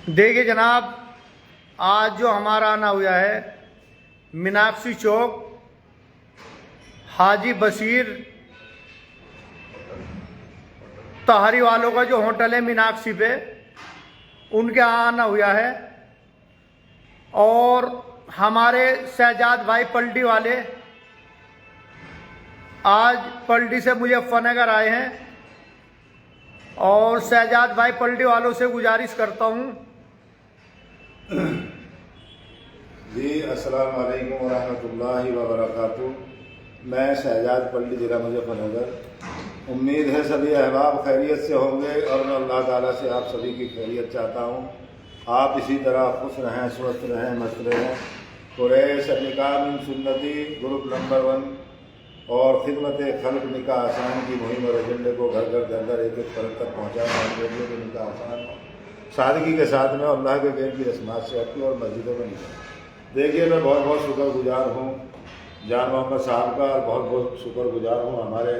دیکھیے جناب، آج جو ہمارا آنا ہوا ہے میناکشی چوک حاجی بشیر تہاری والوں کا جو ہوٹل ہے میناکشی پہ، ان کے یہاں آنا ہوا ہے، اور ہمارے شہزاد بھائی پلٹی والے آج پلٹی سے مظفر نگر آئے ہیں، اور شہزاد بھائی پلٹی والوں سے گزارش کرتا ہوں۔ جی السلام علیکم ورحمۃ اللہ وبرکاتہ۔ میں شہزاد پلٹی ضلع مظفر نگر۔ امید ہے سبھی احباب خیریت سے ہوں گے، اور میں اللہ تعالیٰ سے آپ سبھی کی خیریت چاہتا ہوں۔ آپ اسی طرح خوش رہیں، سوستھ رہیں، مست رہیں۔ قریش نکاح من سنتی گروپ نمبر 1 اور خدمت خلق نکاح آسان کی مہم اور ایجنڈے کو گھر گھر در در ایک ایک فرد تک پہنچانا، ریڈیو کے نکاح آسان سادگی کے ساتھ میں اللہ کے دین کی رسمات سے ہٹتی اور مسجدوں میں نکاح۔ دیکھیے، میں بہت بہت شکر گزار ہوں جان محمد صاحب کا، اور بہت بہت شکر گزار ہوں ہمارے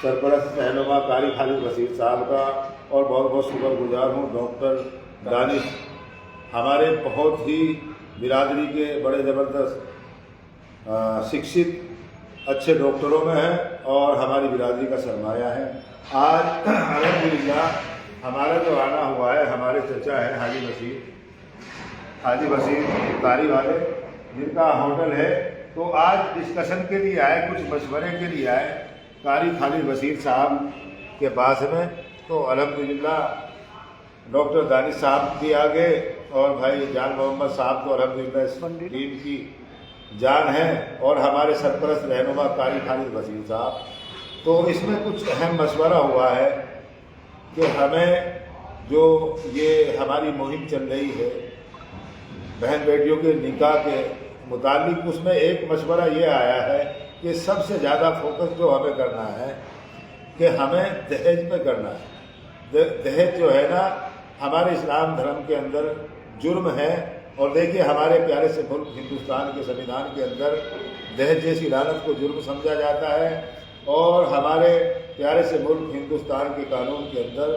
سرپرست رہنما قاری خالد بشیر صاحب کا، اور بہت بہت شکر گزار ہوں ڈاکٹر دانش، ہمارے بہت ہی برادری کے بڑے زبردست شکشت اچھے ڈاکٹروں میں ہیں، اور ہماری برادری کا سرمایہ ہے۔ آج الحمدللہ ہمارا جو آنا ہوا ہے، ہمارے چچا ہیں حاجی بشیر قاری والے، جن کا ہوٹل ہے، تو آج ڈسکشن کے لیے آئے، کچھ مشورے کے لیے آئے قاری خالد بشیر صاحب کے پاس میں۔ تو الحمدللہ ڈاکٹر دانش صاحب بھی آ گئے، اور بھائی جان محمد صاحب تو الحمدللہ اس ٹیم کی جان ہے، اور ہمارے سرپرست رہنما قاری خالد بشیر صاحب۔ تو اس میں کچھ اہم مشورہ ہوا ہے کہ ہمیں جو یہ ہماری مہم چل رہی ہے بہن بیٹیوں کے نکاح کے متعلق، اس میں ایک مشورہ یہ آیا ہے کہ سب سے زیادہ فوکس جو ہمیں کرنا ہے کہ ہمیں دہیج پہ کرنا ہے۔ دہیج جو ہے نا، ہمارے اسلام دھرم کے اندر جرم ہے، اور دیکھیے ہمارے پیارے سے ملک ہندوستان کے سنویدھان کے اندر دہیج جیسی لعنت کو جرم سمجھا جاتا ہے، اور ہمارے پیارے سے ملک ہندوستان کے قانون کے اندر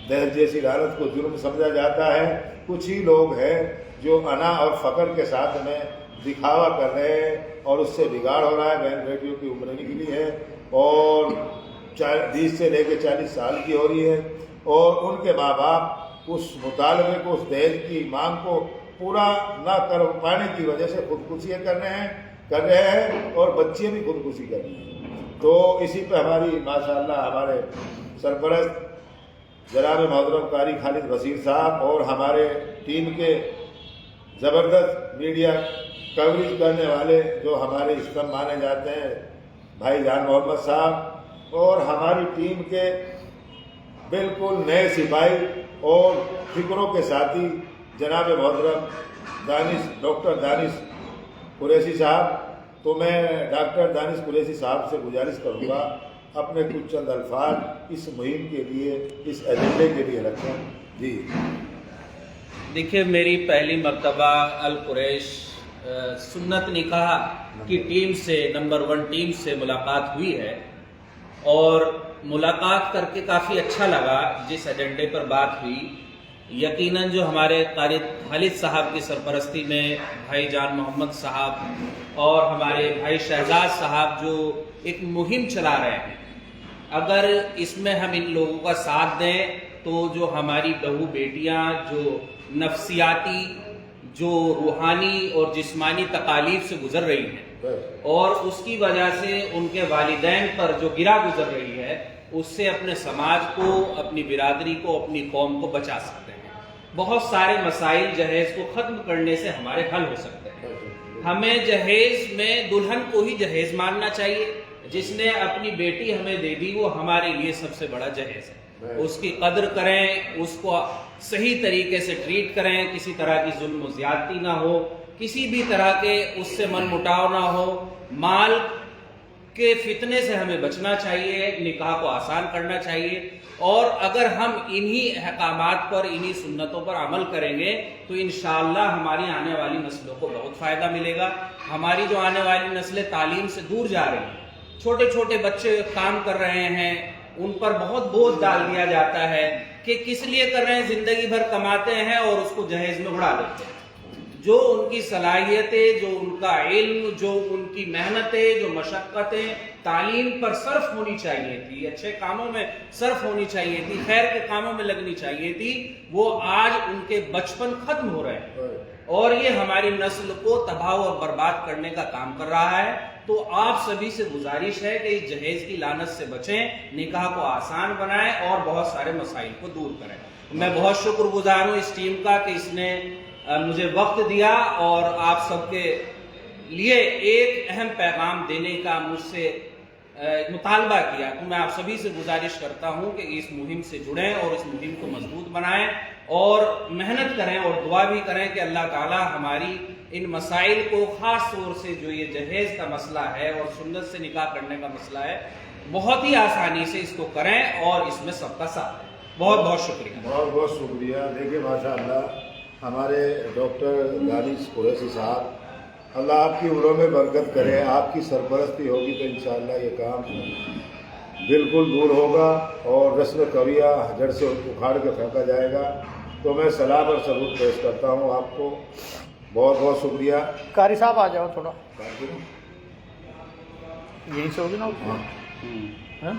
دہیج جیسی لعنت کو جرم سمجھا جاتا ہے۔ کچھ ہی لوگ ہیں جو انا اور فقر کے ساتھ میں دکھاوا کر رہے ہیں، اور اس سے بگاڑ ہو رہا ہے۔ بہن بیٹیوں کی عمریں نکلی ہے، اور 20 سے لے کے 40 سال کی ہو رہی ہے، اور ان کے ماں باپ اس مطالبے کو، اس دہیج کی مانگ کو پورا نہ کر پانے کی وجہ سے خودکشیاں کر رہے ہیں، اور بچیاں بھی خودکشی کر رہی ہیں۔ تو اسی پہ ہماری ماشاءاللہ ہمارے سرپرست جناب محترم قاری خالد بشیر صاحب، اور ہمارے ٹیم کے زبردست میڈیا کوریج کرنے والے جو ہمارے استمبھ مانے جاتے ہیں بھائی جان محمد صاحب، اور ہماری ٹیم کے بالکل نئے سپاہی اور فکروں کے ساتھی جناب محترم ڈاکٹر دانش قریشی صاحب۔ تو میں ڈاکٹر دانش قریشی صاحب سے گزارش کروں گا اپنے کچھ چند الفاظ اس مہم کے لیے، اس ایجنڈے کے لیے رکھیں۔ جی دیکھیے، میری پہلی مرتبہ القریش سنت نکاح کی ٹیم سے، نمبر 1 ٹیم سے ملاقات ہوئی ہے، اور ملاقات کر کے کافی اچھا لگا۔ جس ایجنڈے پر بات ہوئی، یقیناً جو ہمارے قاری خالد صاحب کی سرپرستی میں بھائی جان محمد صاحب اور ہمارے بھائی شہزاد صاحب جو ایک مہم چلا رہے ہیں، اگر اس میں ہم ان لوگوں کا ساتھ دیں تو جو ہماری بہو بیٹیاں جو نفسیاتی، جو روحانی اور جسمانی تکالیف سے گزر رہی ہیں، اور اس کی وجہ سے ان کے والدین پر جو گرا گزر رہی ہے، اس سے اپنے سماج کو، اپنی برادری کو، اپنی قوم کو بچا سکتے ہیں۔ بہت سارے مسائل جہیز کو ختم کرنے سے ہمارے حل ہو سکتے ہیں۔ ہمیں جہیز میں دلہن کو ہی جہیز ماننا چاہیے۔ جس نے اپنی بیٹی ہمیں دے دی، وہ ہمارے لیے سب سے بڑا جہیز ہے۔ اس کی قدر کریں، اس کو صحیح طریقے سے ٹریٹ کریں، کسی طرح کی ظلم و زیادتی نہ ہو، کسی بھی طرح کے اس سے من مٹاؤ نہ ہو، مال کے فتنے سے ہمیں بچنا چاہیے، نکاح کو آسان کرنا چاہیے۔ اور اگر ہم انہی احکامات پر، انہی سنتوں پر عمل کریں گے تو انشاءاللہ ہماری آنے والی نسلوں کو بہت فائدہ ملے گا۔ ہماری جو آنے والی نسلیں تعلیم سے دور جا رہی ہیں، چھوٹے چھوٹے بچے کام کر رہے ہیں، ان پر بہت بوجھ ڈال دیا جاتا ہے کہ کس لیے کر رہے ہیں، زندگی بھر کماتے ہیں اور اس کو جہیز میں اڑا دیتے ہیں. جو ان کی صلاحیتیں، جو ان کا علم، جو ان کی محنتیں، جو مشقتیں تعلیم پر صرف ہونی چاہیے تھی، اچھے کاموں میں صرف ہونی چاہیے تھی، خیر کے کاموں میں لگنی چاہیے تھی، وہ آج ان کے بچپن ختم ہو رہے ہیں اور یہ ہماری نسل کو تباہ اور برباد کرنے کا کام کر رہا ہے. تو آپ سبھی سے گزارش ہے کہ اس جہیز کی لعنت سے بچیں، نکاح کو آسان بنائیں اور بہت سارے مسائل کو دور کریں. میں بہت شکر گزار ہوں اس ٹیم کا کہ اس نے مجھے وقت دیا اور آپ سب کے لیے ایک اہم پیغام دینے کا مجھ سے مطالبہ کیا. تو میں آپ سبھی سے گزارش کرتا ہوں کہ اس مہم سے جڑیں اور اس مہم کو مضبوط بنائیں اور محنت کریں اور دعا بھی کریں کہ اللہ تعالی ہماری ان مسائل کو، خاص طور سے جو یہ جہیز کا مسئلہ ہے اور سنت سے نکاح کرنے کا مسئلہ ہے، بہت ہی آسانی سے اس کو کریں اور اس میں سب کا ساتھ دیں. بہت بہت شکریہ. بہت بہت شکریہ. دیکھیے ماشاء اللہ ہمارے ڈاکٹر دانش قریشی صاحب، اللہ آپ کی عمروں میں برکت کرے. آپ کی سرپرستی ہوگی تو انشاءاللہ یہ کام بالکل دور ہوگا اور رسم قویہ جڑ سے اکھاڑ کے پھینکا جائے گا. تو میں سلام اور ثبوت پیش کرتا ہوں آپ کو. بہت بہت شکریہ. قاری صاحب آ جاؤ تھوڑا، یہیں سے ہوگی نا. ہاں.